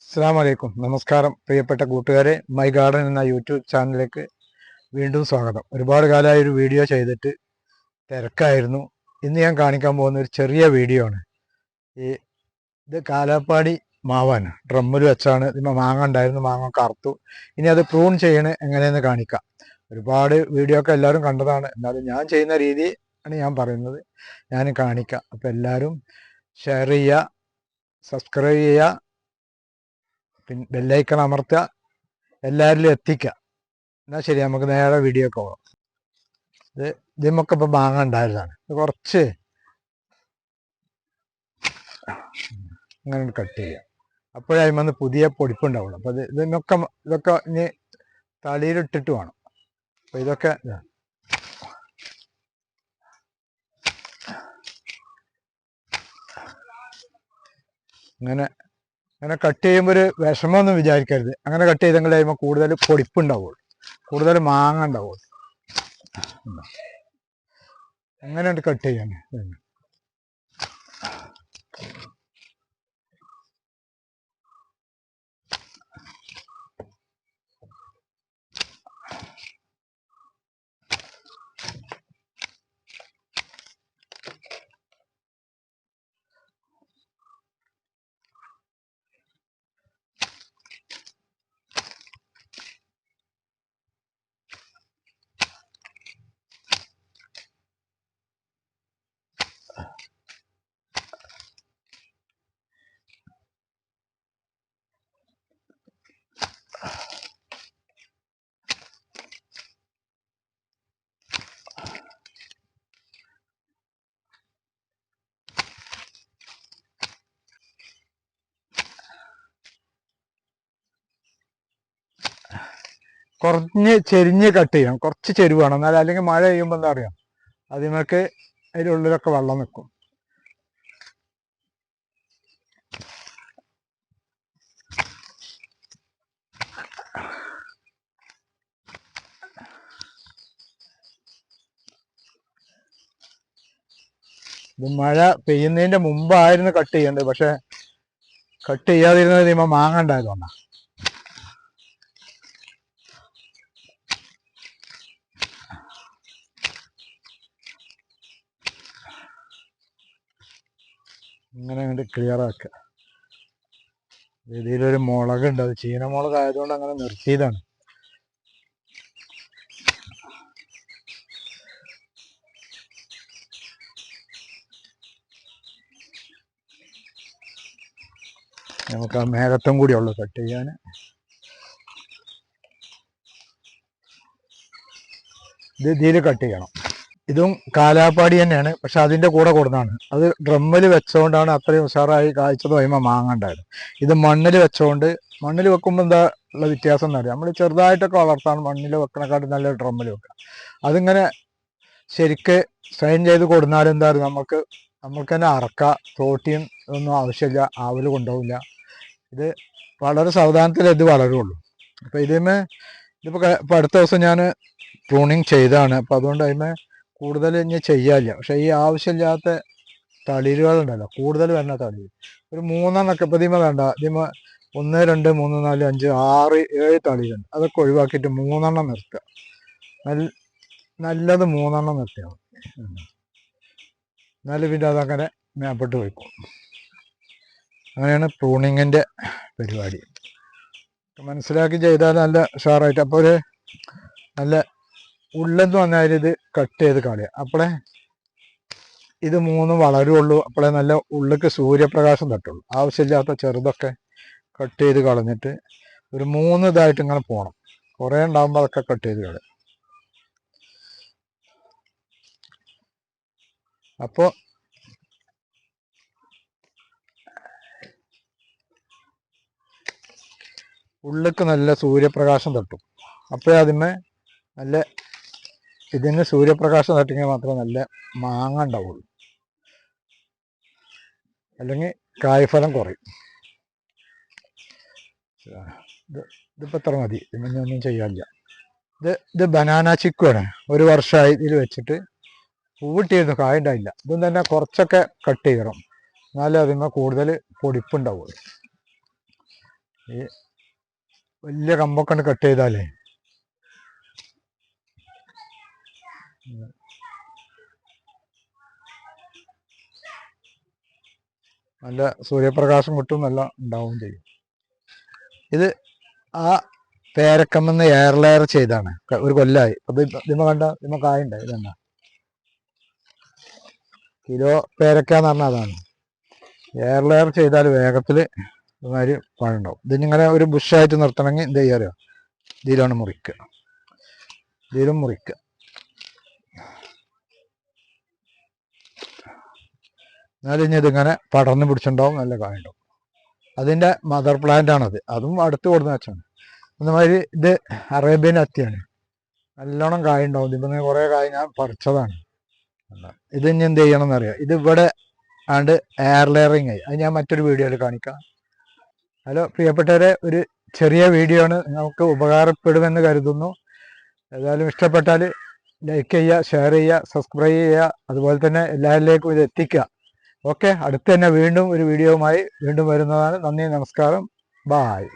അസ്സലാമു അലൈക്കും. നമസ്കാരം പ്രിയപ്പെട്ട കൂട്ടുകാരെ. മൈ ഗാർഡൻ എന്ന യൂട്യൂബ് ചാനലിലേക്ക് വീണ്ടും സ്വാഗതം. ഒരുപാട് കാലമായി ഒരു വീഡിയോ ചെയ്തിട്ട് തിരക്കായിരുന്നു. ഇന്ന് ഞാൻ കാണിക്കാൻ പോകുന്ന ഒരു ചെറിയ വീഡിയോ ആണ്. ഇത് കാലാപ്പാടി മാവാണ്. ഡ്രമ്മിൽ വെച്ചാണ്. ഇതിന് മാങ്ങ ഉണ്ടായിരുന്നു, മാങ്ങ കറുത്തു. ഇനി അത് പ്രൂൺ ചെയ്യണ എങ്ങനെയെന്ന് കാണിക്കാം. ഒരുപാട് വീഡിയോ ഒക്കെ എല്ലാവരും കണ്ടതാണ്. എന്നാലും ഞാൻ ചെയ്യുന്ന രീതി ആണ് ഞാൻ പറയുന്നത്. ഞാൻ കാണിക്കാം. അപ്പോൾ എല്ലാവരും ഷെയർ ചെയ്യുക, സബ്സ്ക്രൈബ് ചെയ്യുക, പിന്നെ ബെല്ലൈക്കൺ അമർത്തുക, എല്ലാവരിലും എത്തിക്കുക. എന്നാൽ ശരി, നമുക്ക് നേരെ വീഡിയോ ഒക്കെ പോകാം. ഇതിമൊക്കെ ഇപ്പം മാങ്ങ ഉണ്ടായതാണ്. ഇത് കുറച്ച് അങ്ങനെ കട്ട് ചെയ്യാം. അപ്പോഴേ അതിൽ പുതിയ പൊടിപ്പുണ്ടാവുള്ളൂ. അപ്പോൾ ഇതൊക്കെ ഇനി തളിയിലിട്ടിട്ട് വേണം. അപ്പോൾ ഇതൊക്കെ അങ്ങനെ കട്ട് ചെയ്യുമ്പോൾ ഒരു വിഷമമൊന്നും വിചാരിക്കരുത്. അങ്ങനെ കട്ട് ചെയ്തെങ്കിൽ കഴിയുമ്പോൾ കൂടുതൽ പൊടിപ്പുണ്ടാവുള്ളൂ, കൂടുതൽ മാങ്ങ ഉണ്ടാവുള്ളൂ. അങ്ങനെ കട്ട് ചെയ്യാൻ കുറഞ്ഞ് ചെരിഞ്ഞ് കട്ട് ചെയ്യണം. കുറച്ച് ചെരുവ് വേണം. എന്നാൽ അല്ലെങ്കിൽ മഴ പെയ്യുമ്പോൾ എന്താ അറിയാം, അതിനൊക്കെ അതിൻ്റെ ഉള്ളിലൊക്കെ വെള്ളം നിൽക്കും. ഇത് മഴ പെയ്യുന്നതിൻ്റെ മുമ്പായിരുന്നു കട്ട് ചെയ്യേണ്ടത്. പക്ഷെ കട്ട് ചെയ്യാതിരുന്നത് കഴിയുമ്പോൾ മാങ്ങ ഉണ്ടായതുകൊണ്ടാണ്. ഇങ്ങനെ അങ്ങോട്ട് ക്ലിയർ ആക്കുക. ഇതിലൊരു മുളകുണ്ട്, അത് ചീനമുളക് ആയതുകൊണ്ട് അങ്ങനെ നിർത്തിയതാണ്. നമുക്ക് ആ മേഘത്തും കൂടി ഉള്ളു കട്ട് ചെയ്യാൻ. ഇതിൽ കട്ട് ചെയ്യണം. ഇതും കാലാപ്പാടി തന്നെയാണ്, പക്ഷെ അതിൻ്റെ കൂടെ കൊടുത്താണ്. അത് ഡ്രമ്മിൽ വെച്ചുകൊണ്ടാണ് അത്രയും ഉഷാറായി കായ്ച്ചത്. കഴിയുമ്പോൾ മാങ്ങ ഉണ്ടായത്. ഇത് മണ്ണിൽ വെച്ചുകൊണ്ട്, മണ്ണിൽ വെക്കുമ്പോൾ എന്താ ഉള്ള വ്യത്യാസം എന്ന് അറിയാം. നമ്മൾ ചെറുതായിട്ടൊക്കെ വളർത്താൻ മണ്ണിൽ വെക്കണക്കാട്ടും നല്ല ഡ്രമ്മിൽ വെക്കുക. അതിങ്ങനെ ശരിക്ക് സ്ട്രെയിൻ ചെയ്ത് കൊടുത്താൽ എന്താ പറയുക, നമുക്ക് തന്നെ അറക്കുക. പ്രോട്ടീൻ ഒന്നും ആവശ്യമില്ല, ആവൽ കൊണ്ടുപോകില്ല. ഇത് വളരെ സാവധാനത്തിൽ ഇത് വളരുള്ളൂ. അപ്പോൾ ഇതിപ്പോൾ അടുത്ത ദിവസം ഞാൻ പ്രൂണിങ് ചെയ്താണ്. അപ്പോൾ അതുകൊണ്ട് അതിന് കൂടുതൽ ഇനി ചെയ്യാനില്ല. പക്ഷേ ഈ ആവശ്യമില്ലാത്ത തളിരുകളുണ്ടല്ലോ, കൂടുതൽ വരുന്ന തളിര് ഒരു 3 ഇപ്പോൾ ഇതിമ വേണ്ട. ഇതിമ 1 2 3 4 5 6 7 തളിരുണ്ട്. അതൊക്കെ ഒഴിവാക്കിയിട്ട് 3 നിർത്തുക. നല്ലത് 3 നിർത്തിയാൽ മതി. എന്നാലും പിന്നെ അതങ്ങനെ മേപ്പെട്ട് പോയിക്കും. അങ്ങനെയാണ് പ്രൂണിങ്ങിൻ്റെ പരിപാടി. മനസ്സിലാക്കി ചെയ്താൽ നല്ല ഉഷാറായിട്ട്. അപ്പോൾ ഒരു നല്ല ഉള്ളെന്ന് പറഞ്ഞാൽ ഇത് കട്ട് ചെയ്ത് കളയുക. അപ്പോഴേ ഇത് 3 വളരുള്ളൂ. അപ്പോഴേ നല്ല ഉള്ളിലേക്ക് സൂര്യപ്രകാശം തട്ടുള്ളൂ. ആവശ്യമില്ലാത്ത ചെറുതൊക്കെ കട്ട് ചെയ്ത് കളഞ്ഞിട്ട് ഒരു 3 ഇതായിട്ട് ഇങ്ങനെ പോകണം. കുറേ ഉണ്ടാകുമ്പോൾ അതൊക്കെ കട്ട് ചെയ്ത് കളയും. അപ്പോൾ ഉള്ളിലേക്ക് നല്ല സൂര്യപ്രകാശം തട്ടും. അപ്പോഴേ അതിന്മേ നല്ല ഇതിന് സൂര്യപ്രകാശം തട്ടിയെങ്കിൽ മാത്രമേ നല്ല മാങ്ങ ഉണ്ടാവുള്ളൂ. അല്ലെങ്കിൽ കായ്ഫലം കുറയും. ഇതിപ്പോൾ എത്ര മതി, ഇതിനൊന്നും ചെയ്യാനില്ല. ഇത് ബനാന ചിക്കുവാണ്. 1 വർഷമായി ഇതിൽ വെച്ചിട്ട്. പൂവിട്ടിരുന്നു, കായ ഉണ്ടായില്ല. ഇതും തന്നെ കുറച്ചൊക്കെ കട്ട് ചെയ്യണം, എന്നാലും അതിന്മേൽ കൂടുതൽ പൊടിപ്പുണ്ടാവുള്ളൂ. ഈ വലിയ കമ്പൊക്കെ കട്ട് ചെയ്താലേ നല്ല സൂര്യപ്രകാശം കിട്ടും, നല്ല ഉണ്ടാവും ചെയ്യും. ഇത് ആ പേരക്കമ്മെന്ന് എയർ ലെയർ ചെയ്താണ്, ഒരു കൊല്ലായി. അത് ഇതിമ കണ്ട ഇതിമ കായുണ്ട്. ഇതെന്നാ കിലോ പേരക്കാന്ന് പറഞ്ഞാൽ അതാണ്. എയർ ലെയർ ചെയ്താൽ വേഗത്തിൽ ഇതുമാതിരി പഴുണ്ടാവും. ഇതിനിങ്ങനെ ഒരു ബുഷായിട്ട് നിർത്തണമെങ്കിൽ എന്ത് ചെയ്യാറോ, ഇതിലാണ് മുറിക്കുക, ഇതിലും മുറിക്കുക. എന്നാലും ഇനി ഇതിങ്ങനെ പടർന്ന് പിടിച്ചിട്ടുണ്ടാവും, നല്ല കായുണ്ടാവും. അതിൻ്റെ മദർ പ്ലാന്റ് ആണത്, അതും അടുത്ത് കൊടുന്ന് വെച്ചാണ്. അതുമാതിരി ഇത് അറേബ്യൻ അത്തിയാണ്, നല്ലോണം കായുണ്ടാവും. ഇതിപ്പോൾ കുറേ കായ് ഞാൻ പറിച്ചതാണ്. ഇത് ഇനി എന്ത് ചെയ്യണം എന്നറിയാം. ഇത് ഇവിടെ ആണ്ട് എയർ ലെയറിങ് ആയി, അത് ഞാൻ മറ്റൊരു വീഡിയോയിൽ കാണിക്കാം. ഹലോ പ്രിയപ്പെട്ടവരെ, ഒരു ചെറിയ വീഡിയോ ആണ്, നിങ്ങൾക്ക് ഉപകാരപ്പെടുമെന്ന് കരുതുന്നു. ഏതായാലും ഇഷ്ടപ്പെട്ടാൽ ലൈക്ക് ചെയ്യുക, ഷെയർ ചെയ്യുക, സബ്സ്ക്രൈബ് ചെയ്യുക, അതുപോലെ തന്നെ എല്ലാവരിലേക്കും ഇത് എത്തിക്കുക. ഓക്കെ, അടുത്ത് തന്നെ വീണ്ടും ഒരു വീഡിയോവുമായി വീണ്ടും വരുന്നതാണ്. നന്ദി, നമസ്കാരം, ബായ്.